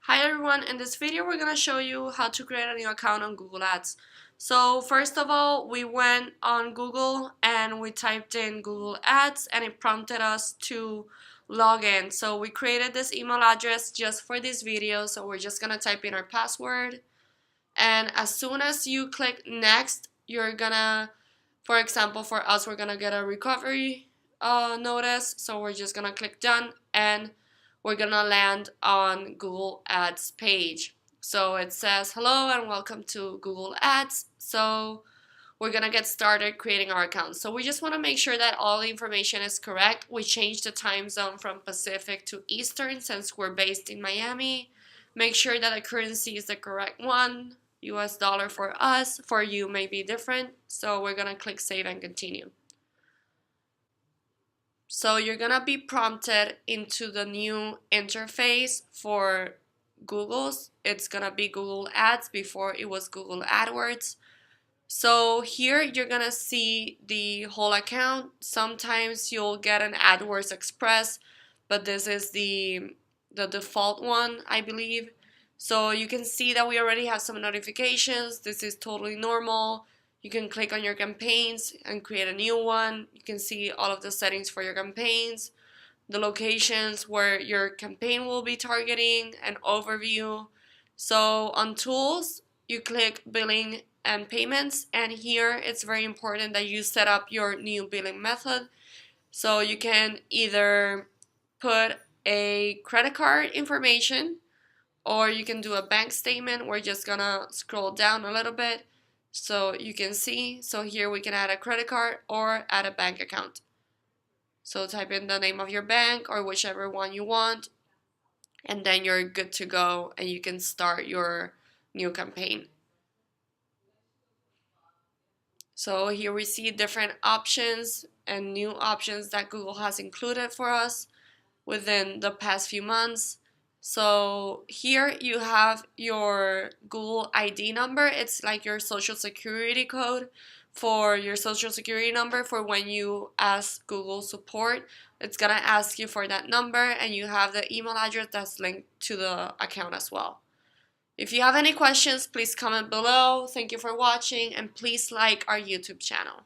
Hi everyone, in this video we're going to show you how to create a new account on Google Ads. So first of all, we went on Google and we typed in Google Ads and it prompted us to log in. So we created this email address just for this video, so we're just going to type in our password. And as soon as you click next, you're gonna, for example, for us, we're gonna get a recovery notice. So we're just gonna click done and we're gonna land on Google Ads page. So it says hello and welcome to Google Ads. So we're gonna get started creating our account. So we just want to make sure that all the information is correct. We changed the time zone from Pacific to Eastern since we're based in Miami. Make sure that the currency is the correct one. US dollar for us, for you may be different. So we're gonna click save and continue. So you're gonna be prompted into the new interface for Google's. It's gonna be Google Ads. Before it was Google AdWords. So here you're gonna see the whole account. Sometimes you'll get an AdWords Express, but this is the default one, I believe. So you can see that we already have some notifications. This is totally normal. You can click on your campaigns and create a new one. You can see all of the settings for your campaigns, the locations where your campaign will be targeting, an overview. So on tools, you click billing and payments, and here it's very important that you set up your new billing method. So you can either put a credit card information or you can do a bank statement. We're just gonna scroll down a little bit so you can see. So here we can add a credit card or add a bank account. So type in the name of your bank or whichever one you want, and then you're good to go and you can start your new campaign. So here we see different options and new options that Google has included for us within the past few months. So here you have your Google ID number. It's like your social security code for your social security number for when you ask Google support. It's gonna ask you for that number, and you have the email address that's linked to the account as well. If you have any questions, please comment below. Thank you for watching, and please like our YouTube channel.